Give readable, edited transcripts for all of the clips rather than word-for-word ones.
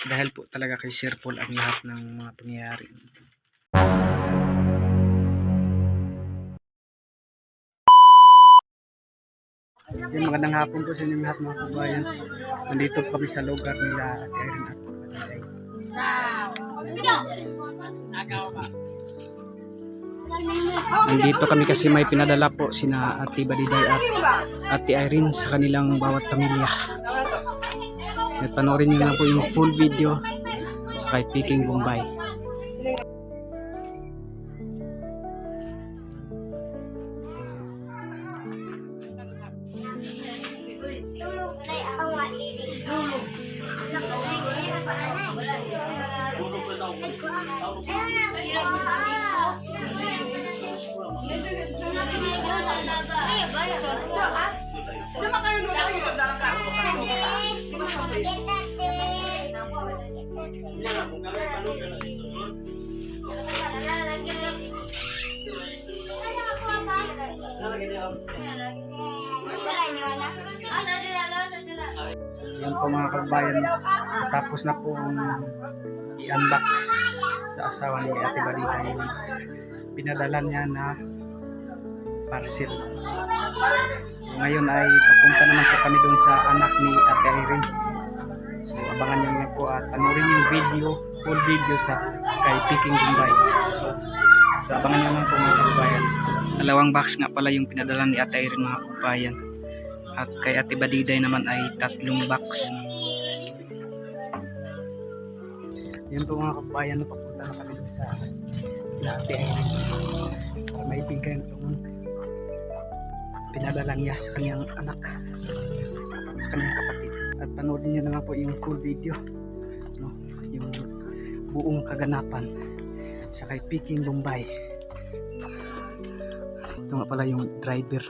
Dahil po talaga kay Sir Paul ang lahat ng mga pangyayari. Yung magandang hapon po sa inyo lahat mga kabayan. Nandito kami sa lugar nila at Erin at Pagday. Nandito kami kasi may pinadala po sina Ate Badiday at Ate Irene sa kanilang bawat pamilya. At panoorin nyo na po yung full video sa kay Peking Bombay. Yan po mga kabayan, tapos na po i-unbox sa asawa ni Ate Badiday yung pinadala niya na parcel. Ngayon ay papunta naman po kami doon sa anak ni Ate Irene. So abangan niyo lang po at panoorin yung video, full video sa kay Peking Bombay. So abangan niyo lang po mga kabayan. Dalawang box nga pala yung pinadala ni Ate Irene mga kabayan. At kay Ate Badiday naman ay 3 box. Yan po mga kabayan, papunta na kami doon sa Ate Irene para maibigay itong pinadala niya sa kanyang anak, sa kanyang kapatid. At panoorin niyo naman po yung full video, no? Yung buong kaganapan sa kay Peking Bombay. Ito nga pala yung driver.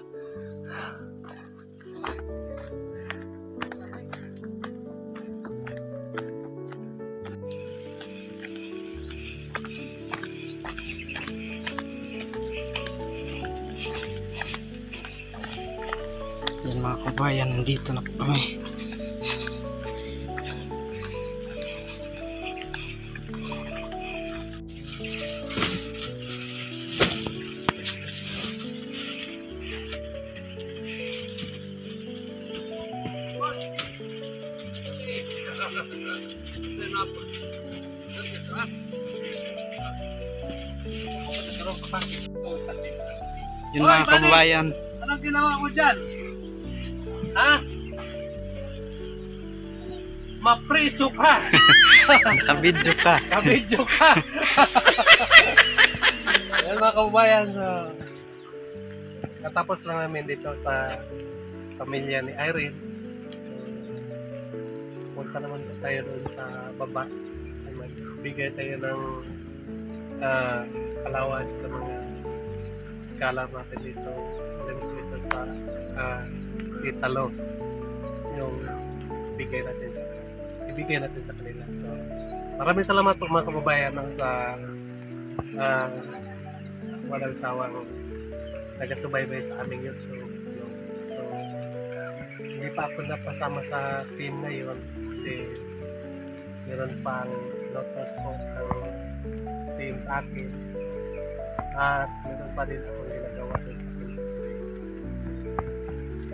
Yan mga kabayan, nandito na po kami. Yun mga kabayan. Anong ginawa mo dyan? Ha? Mapriso ka! Nakabidyo ka. Kabidyo ka! Yan mga kababayan, katapos lang namin dito sa pamilya ni Irene. Punta naman tayo doon sa baba. Magbigay tayo ng allowance sa mga scholar natin dito. Dito sa Italo yung ibigay natin sa kanila. So maraming salamat po mga kababayan sa walang sawang nagasubaybay sa aming YouTube. So hindi pa ako napasama sa team na yun kasi meron pang lotus po ang team sa akin at meron pa din akong ginagawa din sa akin.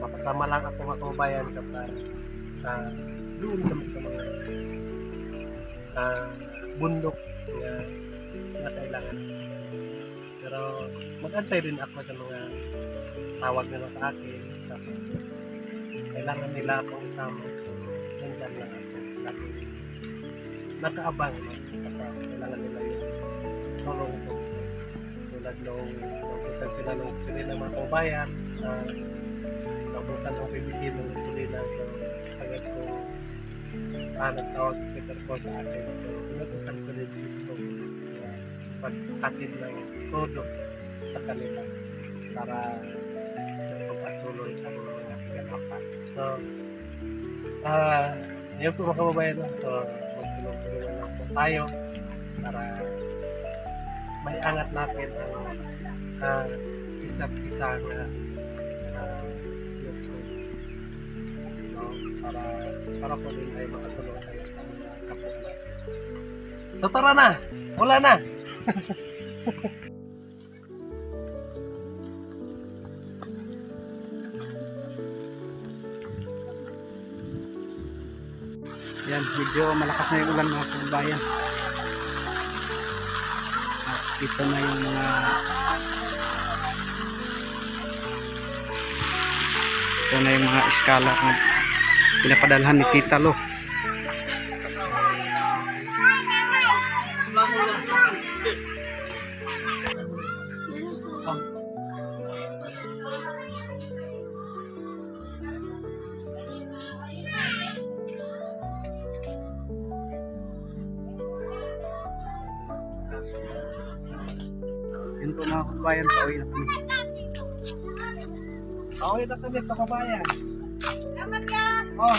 Mapasama lang ako mga kababayan kapag doon kami sa mga bundok na kailangan. Pero mag-antay din ako sa mga tawag nila sa akin. Tapos kailangan nila akong isama. Nandyan lang ako. Lagi nakaabang kapag kailangan nila yung tulong ko. Tulad nung isang sila ng mga kababayan naubusan ng PBT ng Sulina. So agad ko nagtawag si Peter po sa akin. So inutusan ko din si Stone pagkatid ng todo sa kanila para magpatuloy ang mga ganapan. So yun po mga kababayan. So magtulong-tulungan lang po tayo para may angat natin ang isa't isa na para po din ay makatulong tayo sa mga kapatid. So tara na. Wala na. Yan, medyo malakas na yung ulan mga kababayan. At ito na yung mga iskala na pinapadalhan ni Tita Lo. Yun po mga kababayan, pauwi na kami. Okay na kami sa kabayan. Oh.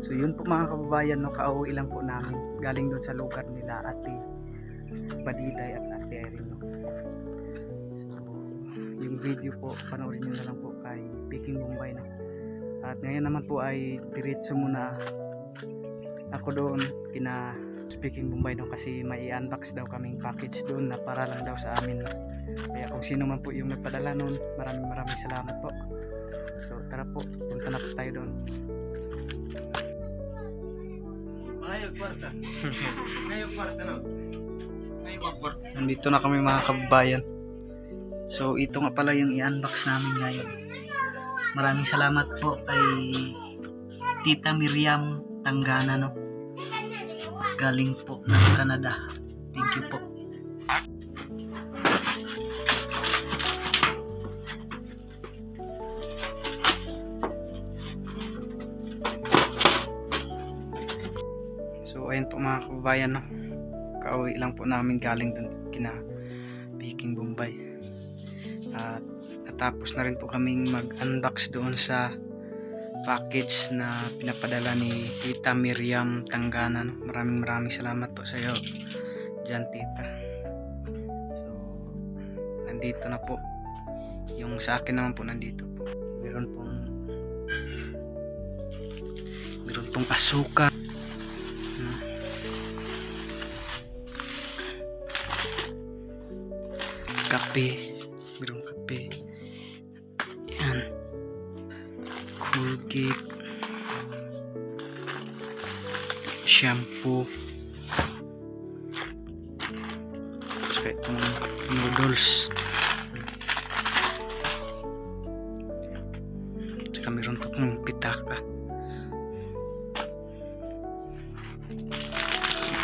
So yun po mga kababayan, no, kauwi lang po namin galing doon sa lugar nila Ate Badiday at Ate Irene, no. So yung video po panoorin nyo na lang po kay Peking Bombay, no. At ngayon naman po ay diretso muna ako doon kina Peking Bombay, no, kasi may i-unbox daw kaming package doon na para lang daw sa amin, no. Kaya kung sino man po yung nagpadala noon, maraming salamat po. So tara po, punta na po tayo doon. Nandito na kami mga kababayan. So ito nga pala yung i-unbox namin ngayon. Maraming salamat po kay Tita Miriam Tanggana, no, galing po ng Canada. Thank you po. So ayun po mga kababayan, no, kauwi lang po namin galing dun kina Peking Bombay. At natapos na rin po kaming mag-unbox doon sa package na pinapadala ni Tita Miriam Tanggana, no. Maraming salamat po sa iyo dyan, Tita. So nandito na po yung sa akin naman po. Nandito po meron pong asukal, kape, merong kape, yan, Colgate, shampoo, saka itong noodles, saka meron pa pong pitaka,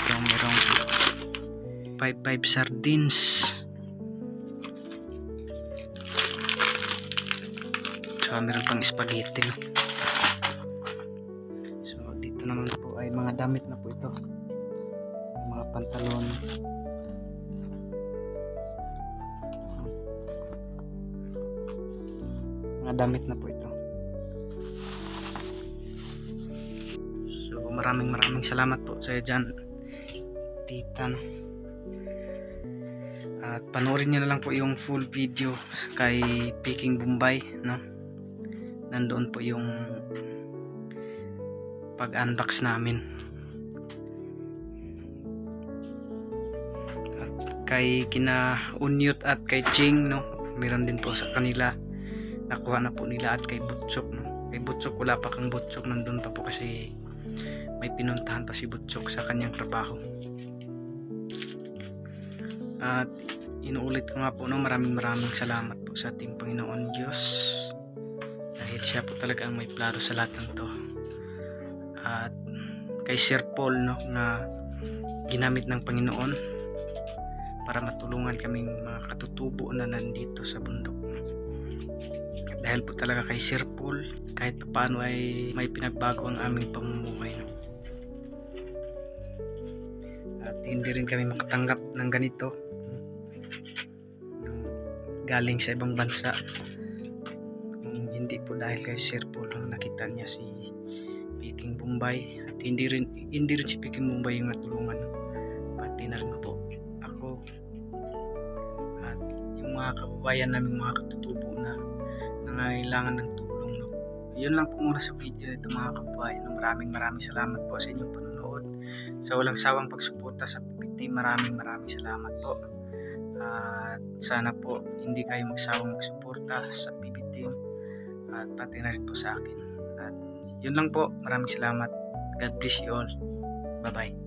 merong 5 sardines, saka meron pang spaghetti, no. So dito naman po ay mga damit na po ito, mga pantalon, mga damit na po ito. So maraming salamat po sa iyo dyan, Tita, no. At panoorin nyo na lang po yung full video kay Peking Bombay, no. Nandoon po yung pag-unbox namin. At kay kina Unyut at kay Ching, no, meron din po sa kanila, nakuha na po nila. At kay Butchok, no, kay Butchok wala pa, kang Butchok nandun pa po kasi may pinuntahan pa si Butchok sa kanyang trabaho. At inuulit ko nga po, no, maraming salamat po sa ating Panginoon Diyos, dahil siya po talaga ang may plano sa lahat ng to. At kay Sir Paul, no, na ginamit ng Panginoon para matulungan kaming mga katutubo na nandito sa bundok. Dahil po talaga kay Sir Paul, kahit paano ay may pinagbago ang aming pamumuhay, no. At hindi rin kami makatanggap ng ganito galing sa ibang bansa kung hindi po dahil kay Sir Paul lang nakita niya si Peking Bombay, at hindi rin si Peking Bombay yung natulungan, pati na rin po ako at yung mga kababayan namin, mga katutubo na nangangailangan ng tulong, no? Yun lang po muna sa video nito mga kababayan. Maraming salamat po sa inyong panonood, sa walang sawang pagsuporta sa PPT. Maraming salamat po, at sana po hindi kayo magsawang magsuporta sa PPT at pati na rin po sa akin. At yun lang po, maraming salamat. God bless you all. Bye bye.